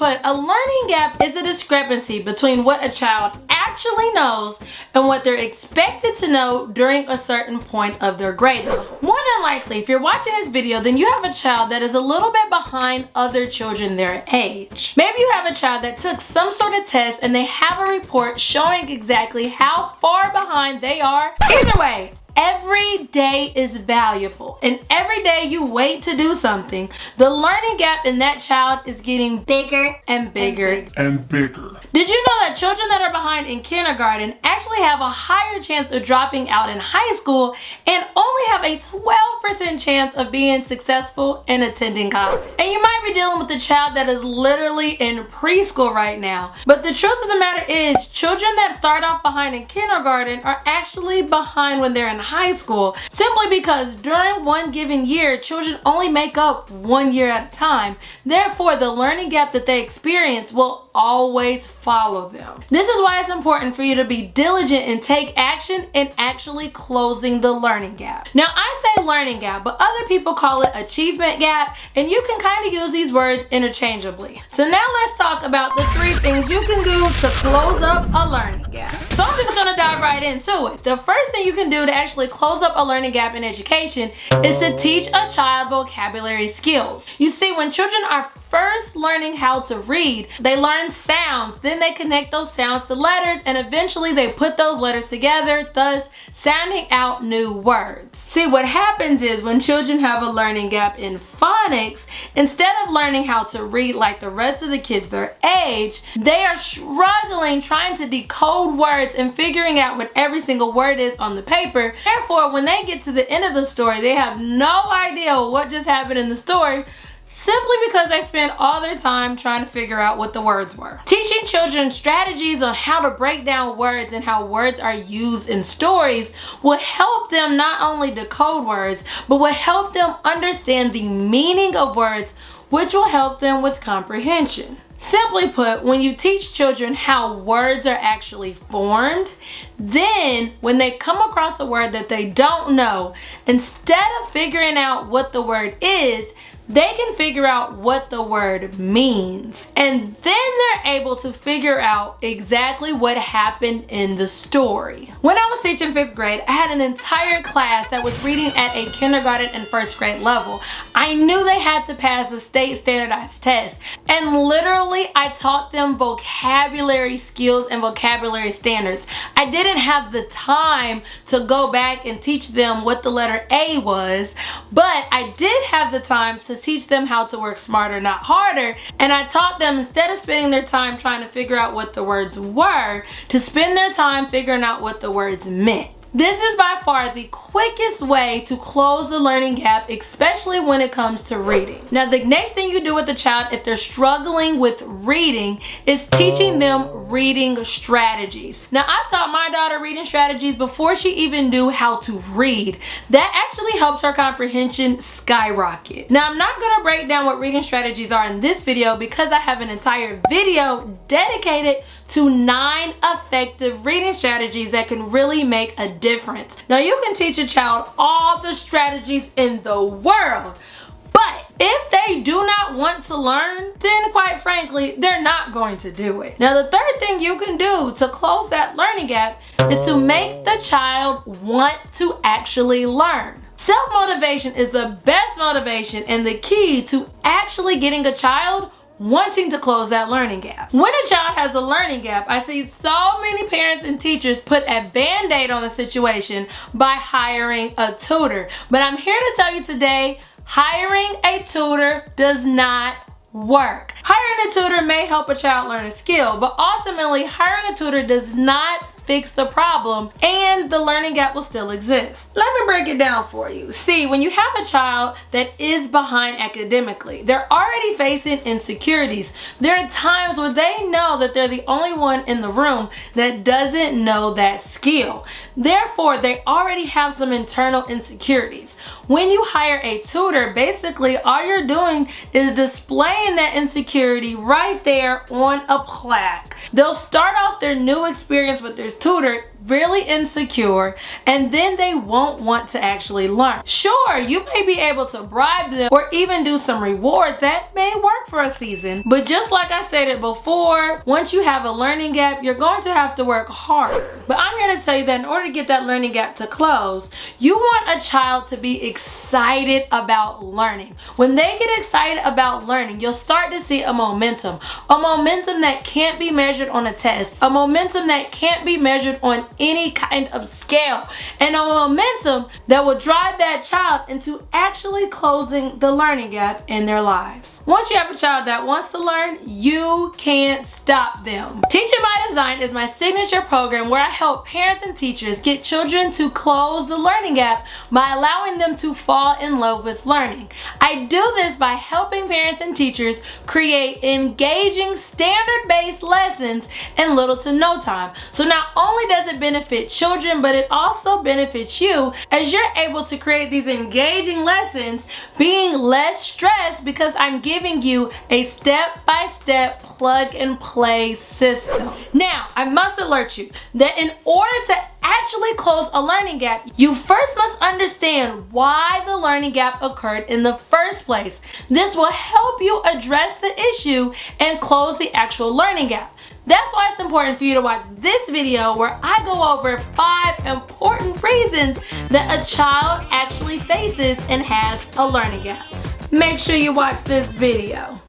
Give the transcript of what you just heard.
put, a learning gap is a discrepancy between what a child actually knows and what they're expected to know during a certain point of their grade level. More than likely, if you're watching this video, then you have a child that is a little bit behind other children their age. Maybe you have a child that took some sort of test and they have a report showing exactly how far behind they are. Either way, every day is valuable, and every day you wait to do something, the learning gap in that child is getting bigger and bigger and bigger. Did you know that children that are behind in kindergarten actually have a higher chance of dropping out in high school and only have a 12% chance of being successful in attending college? And you might be dealing with a child that is literally in preschool right now. But the truth of the matter is, children that start off behind in kindergarten are actually behind when they're in high school, simply because during one given year, children only make up 1 year at a time. Therefore, the learning gap that they experience will always follow them. This is why it's important for you to be diligent and take action in actually closing the learning gap. Now, I say learning gap, but other people call it achievement gap, and you can kind of use these words interchangeably. So now let's talk about the 3 things you can do to close up a learning gap. So I'm just gonna dive right into it. The first thing you can do to actually close up a learning gap in education is to teach a child vocabulary skills. You see, when children are first learning how to read, they learn sounds, then they connect those sounds to letters, and eventually they put those letters together, thus sounding out new words. See, what happens is when children have a learning gap in phonics, instead of learning how to read like the rest of the kids their age, they are struggling trying to decode words and figuring out what every single word is on the paper. Therefore, when they get to the end of the story, they have no idea what just happened in the story, simply because they spent all their time trying to figure out what the words were. Teaching children strategies on how to break down words and how words are used in stories will help them not only decode words, but will help them understand the meaning of words, which will help them with comprehension. Simply put, when you teach children how words are actually formed, then when they come across a word that they don't know, instead of figuring out what the word is, they can figure out what the word means. And then they're able to figure out exactly what happened in the story. When I was teaching 5th grade, I had an entire class that was reading at a kindergarten and 1st grade level. I knew they had to pass the state standardized test. And literally, I taught them vocabulary skills and vocabulary standards. I didn't have the time to go back and teach them what the letter A was, but I did have the time to teach them how to work smarter, not harder. And I taught them, instead of spending their time trying to figure out what the words were, to spend their time figuring out what the words meant. This is by far the quickest way to close the learning gap, especially when it comes to reading. Now, the next thing you do with the child if they're struggling with reading is teaching them reading strategies. Now, I taught my daughter reading strategies before she even knew how to read. That actually helps her comprehension skyrocket. Now, I'm not gonna break down what reading strategies are in this video because I have an entire video dedicated to 9 effective reading strategies that can really make a difference. Now, you can teach a child all the strategies in the world, but if they do not want to learn, then quite frankly, they're not going to do it. Now, the third thing you can do to close that learning gap is to make the child want to actually learn. Self-motivation is the best motivation and the key to actually getting a child wanting to close that learning gap. When a child has a learning gap, I see so many parents and teachers put a band-aid on the situation by hiring a tutor. But I'm here to tell you today, hiring a tutor does not work. Hiring a tutor may help a child learn a skill, but ultimately hiring a tutor does not fix the problem, and the learning gap will still exist. Let me break it down for you. See, when you have a child that is behind academically, they're already facing insecurities. There are times where they know that they're the only one in the room that doesn't know that skill. Therefore, they already have some internal insecurities. When you hire a tutor, basically all you're doing is displaying that insecurity right there on a plaque. They'll start off their new experience with their tutor really insecure, and then they won't want to actually learn. Sure, you may be able to bribe them or even do some rewards that may work for a season, but just like I stated before, once you have a learning gap, you're going to have to work hard. But I'm here to tell you that in order to get that learning gap to close, you want a child to be excited about learning. When they get excited about learning, you'll start to see a momentum that can't be measured on a test, a momentum that can't be measured on any kind of scale, and a momentum that will drive that child into actually closing the learning gap in their lives. Once you have a child that wants to learn, you can't stop them. Teaching by Design is my signature program where I help parents and teachers get children to close the learning gap by allowing them to fall in love with learning. I do this by helping parents and teachers create engaging standard-based lessons in little to no time. So not only does it benefit children, but it also benefits you as you're able to create these engaging lessons, being less stressed because I'm giving you a step-by-step plug-and-play system. Now, I must alert you that in order to actually close a learning gap, you first must understand why the learning gap occurred in the first place. This will help you address the issue and close the actual learning gap. That's why it's important for you to watch this video where I go over 5 important reasons that a child actually faces and has a learning gap. Make sure you watch this video.